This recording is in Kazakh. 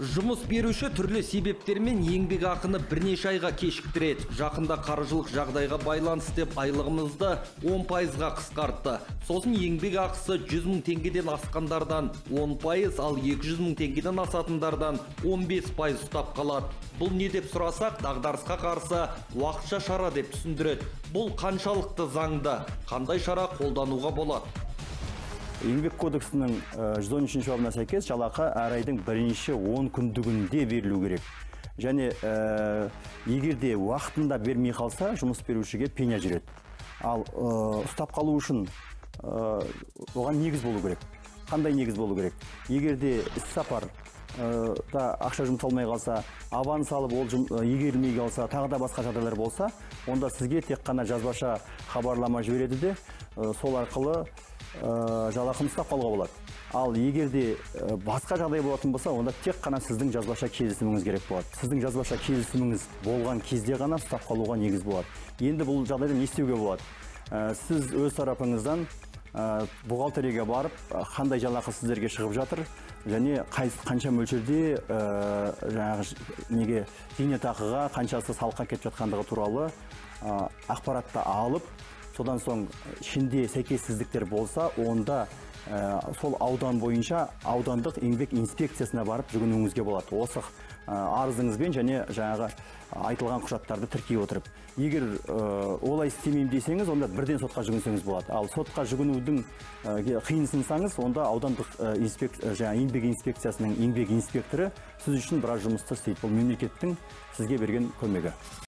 Жұмыс беруші түрлі себептермен еңбек ақыны бірнеше айға кешіктіреді. Жақында қаржылық жағдайға байланысты деп айлығымызды 10%-ға қысқартты. Сосын еңбек ақысы 100 мың теңгеден асқандардан 10%, ал 200 мың теңгеден асатындардан 15% ұстап қалады. Бұл не деп сұрасақ, дағдарысқа қарсы уақытша шара деп түсіндіреді. Бұл қаншалықты заңды, қандай шара қолдануға болады? Еңбек кодексінің 113 бабына сәйкес жалақы әр айдың бірінші 10 күндігінде берілу керек. Және егерде уақытында бермей қалса, жұмыс берушіге пеня жүреді. Ал ұстап қалу үшін оған негіз болу керек. Қандай негіз болу керек? Егерде іс-сапар да ақша жұмсалмай қалса, аванс алып ол игерілмей қалса, тағы да басқа жағдайлар болса, онда сізге тек қана жазбаша хабарлама жібереді де, сол арқылы жалақыны ұстап қалуға болады. Ал егерде басқа жағдай болатын болса, онда тек қана сіздің жазбаша келісіміңіз керек болады. Сіздің жазбаша келісіміңіз болған кезде ғана ұстап қалуға негіз болады. Енді бұл жағдайда не істеуге болады? Сіз өз тарапыңыздан бухгалтерияға барып, қандай жалақы сіздерге шығып жатыр, және қанша мөлшерде зейнетақыға, қаншасы салыққа кетіп жатқандығы туралы ақпаратты алып, содан соң ішінде сәйкессіздіктер болса, онда сол аудан бойынша аудандық еңбек инспекциясына барып жүгінуіңізге болады. Осы арызыңызбен және жаңағы айтылған құжаттарды тіркей отырып. Егер олай істемеймін десеңіз, онда бірден сотқа жүгінсеңіз болады. Ал сотқа жүгінудің қиынсынсаңыз, онда аудандық еңбек инспекциясының еңбек инспекторы сіз үшін біраз жұмысты істейді. Бұл мемлекеттің сізге берген көмегі.